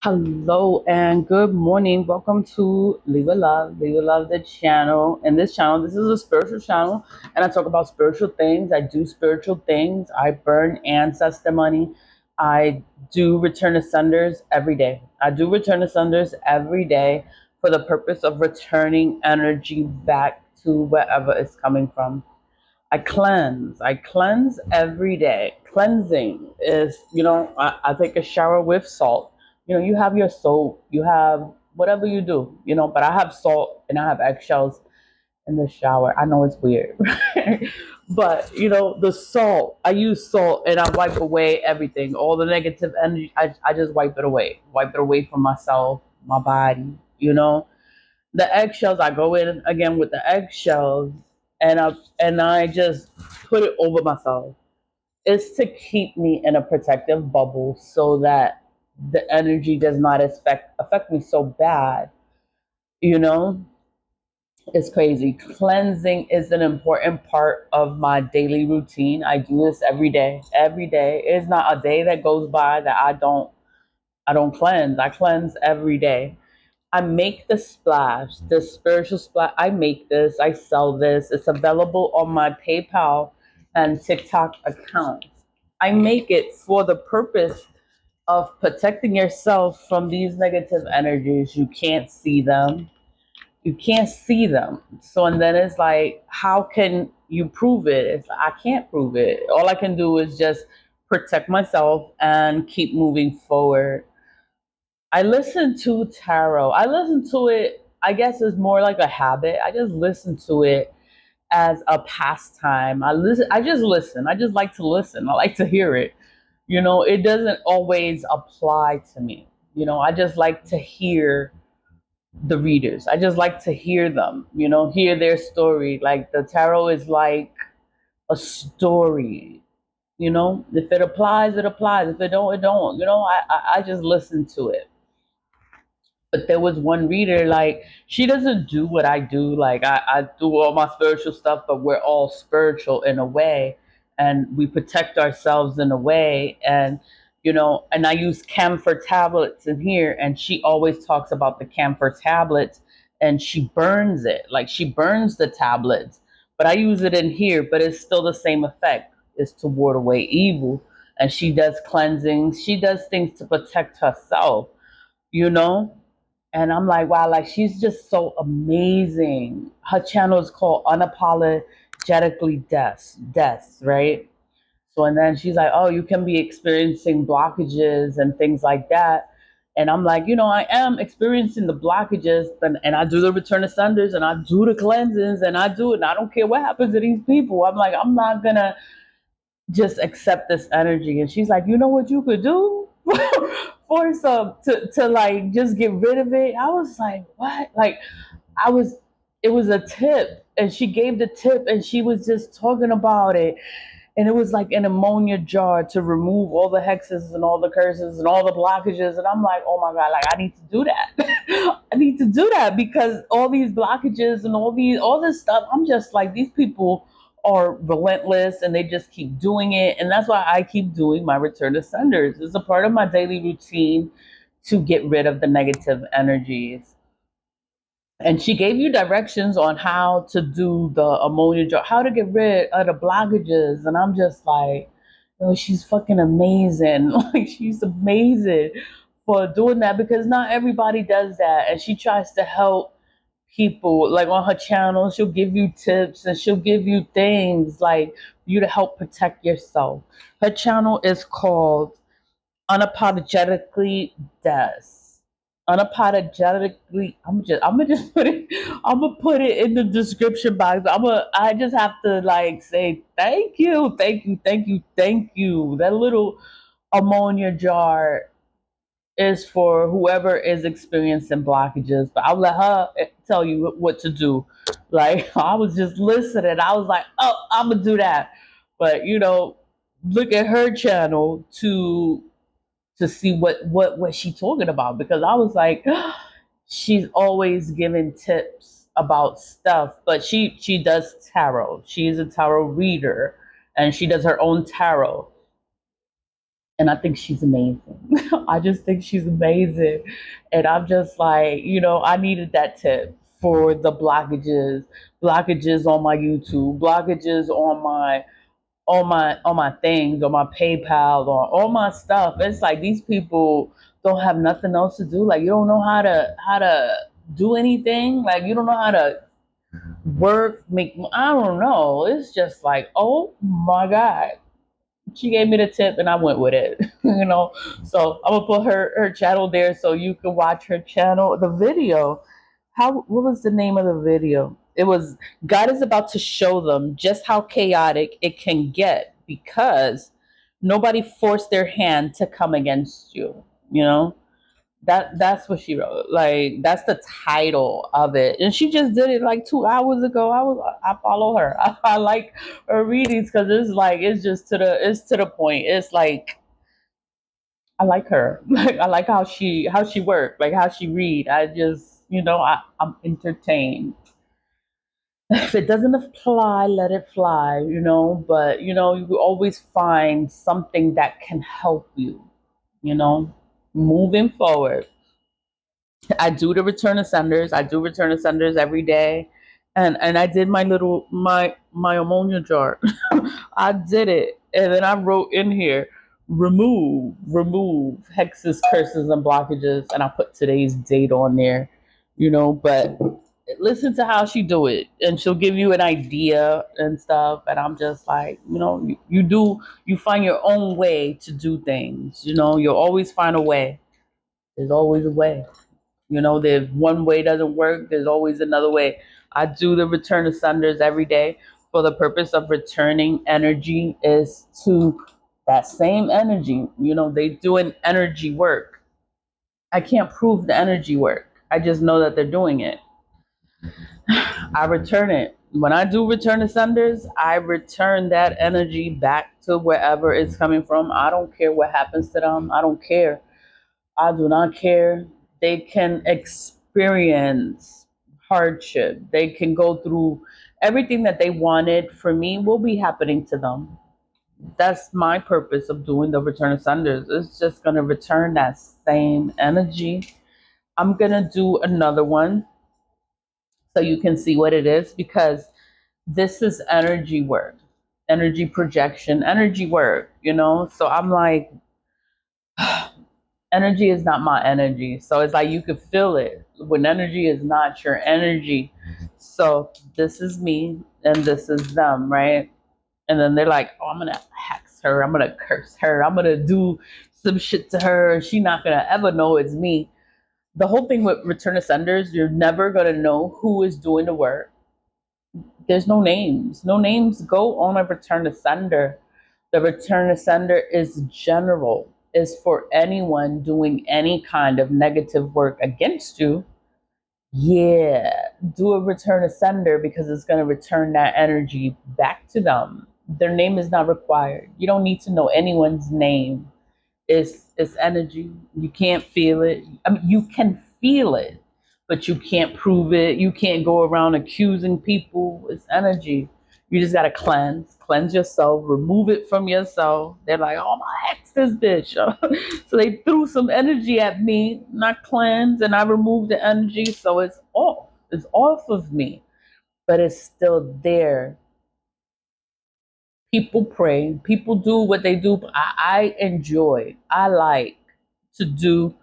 Hello and good morning. Welcome to Leave a Love the channel. In this channel, this is a spiritual channel, and I talk about spiritual things. I do spiritual things. I burn ancestor money. I do return to senders every day. I do return to senders every day for the purpose of returning energy back to wherever it's coming from. I cleanse. I cleanse every day. Cleansing is, I take a shower with salt. You have your soap, you have whatever you do, but I have salt and I have eggshells in the shower. I know it's weird, but the salt, I use salt and I wipe away everything, all the negative energy. I just wipe it away from myself, my body, the eggshells. I go in again with the eggshells, and I just put it over myself. It's to keep me in a protective bubble so that the energy does not affect me so bad. You know, it's crazy. Cleansing is an important part of my daily routine. I do this every day. Every day. It's not a day that goes by that I don't cleanse. I cleanse every day. I make the splash, the spiritual splash. I make this, I sell this. It's available on my PayPal and TikTok accounts. I make it for the purpose of protecting yourself from these negative energies. You can't see them. You can't see them. So, and then it's like, how can you prove it? I can't prove it. All I can do is just protect myself and keep moving forward. I listen to tarot. I listen to it, I guess it's more like a habit. I just listen to it as a pastime. I just listen. I just like to listen. I like to hear it. It doesn't always apply to me. I just like to hear the readers. I just like to hear them, hear their story. Like the tarot is like a story. If it applies, it applies. If it don't, it don't. I just listen to it. But there was one reader, like, she doesn't do what I do. Like, I do all my spiritual stuff, but we're all spiritual in a way, and we protect ourselves in a way. And I use camphor tablets in here, and she always talks about the camphor tablets, and she burns it. Like, she burns the tablets, but I use it in here, but it's still the same effect, is to ward away evil. And she does cleansing, she does things to protect herself, you know? And I'm like, wow, like she's just so amazing. Her channel is called Unapologetically Deaths, right? So, and then she's like, oh, you can be experiencing blockages and things like that. And I'm like, I am experiencing the blockages, and I do the return of sunders, and I do the cleansings, and I do it, and I don't care what happens to these people. I'm like, I'm not gonna just accept this energy. And she's like, you know what you could do for some to like just get rid of it. I was like, what? Like, I was it was a tip, and she gave the tip, and she was just talking about it. And it was like an ammonia jar to remove all the hexes and all the curses and all the blockages. And I'm like, oh my God, like I need to do that. I need to do that because all these blockages and all this stuff, I'm just like, these people are relentless and they just keep doing it. And that's why I keep doing my return to senders. It's a part of my daily routine to get rid of the negative energies. And she gave you directions on how to do the ammonia jar, how to get rid of the blockages. And I'm just like, she's fucking amazing. Like, she's amazing for doing that because not everybody does that. And she tries to help people. Like on her channel, she'll give you tips and she'll give you things like for you to help protect yourself. Her channel is called Unapologetically Des. Unapologetically, I'm gonna just put it in the description box. I just have to like say thank you, thank you, thank you, thank you. That little ammonia jar is for whoever is experiencing blockages, but I'll let her tell you what to do. Like, I was just listening. I was like, oh, I'm gonna do that. But look at her channel to see what she's talking about, because I was like, she's always giving tips about stuff, but she does tarot. She's a tarot reader, and she does her own tarot. And I think she's amazing. I just think she's amazing. And I'm just like, I needed that tip for the blockages on my YouTube, blockages on my things, on my PayPal, or all my stuff. It's like these people don't have nothing else to do. Like you don't know how to do anything. Like you don't know how to work, make. I don't know. It's just like, oh my god. She gave me the tip and I went with it. So I'm gonna put her channel there so you can watch her channel. The video. What was the name of the video? It was God is about to show them just how chaotic it can get because nobody forced their hand to come against you. You know? That's what she wrote. Like that's the title of it, and she just did it like 2 hours ago. I follow her. I like her readings because it's like it's to the point. It's like I like her. Like I like how she work, like how she read. I just I'm entertained. If it doesn't apply, let it fly. But you always find something that can help you. You know, moving forward. I do the return of senders. I do return of senders every day, and I did my ammonia jar. I did it, and then I wrote in here, remove hexes, curses, and blockages, and I put today's date on there. But listen to how she do it, and she'll give you an idea and stuff. And I'm just like, you find your own way to do things. You'll always find a way. There's always a way. There's one way doesn't work, there's always another way. I do the return of sunders every day for the purpose of returning energy is to that same energy. They doing energy work. I can't prove the energy work. I just know that they're doing it. I return it. When I do return of sunders, I return that energy back to wherever it's coming from. I don't care what happens to them. I don't care. I do not care. They can experience hardship. They can go through everything that they wanted for me will be happening to them. That's my purpose of doing the return of sunders. It's just going to return that same energy. I'm going to do another one so you can see what it is because this is energy work, energy projection, energy work, So I'm like, energy is not my energy. So it's like you could feel it when energy is not your energy. So this is me and this is them, right? And then they're like, oh, I'm going to hex her. I'm going to curse her. I'm going to do some shit to her. She's not going to ever know it's me. The whole thing with Return of Senders, you're never going to know who is doing the work. There's no names. No names go on a Return of Sender. The Return of Sender is general, is for anyone doing any kind of negative work against you. Yeah, do a Return of Sender because it's going to return that energy back to them. Their name is not required. You don't need to know anyone's name. It's energy. You can't feel it. I mean, you can feel it, but you can't prove it. You can't go around accusing people. It's energy. You just gotta cleanse yourself, remove it from yourself. They're like, oh my ex, this bitch. So they threw some energy at me, not cleanse, and I removed the energy, so it's off. It's off of me, but it's still there. People pray, people do what they do. I enjoy, I like to do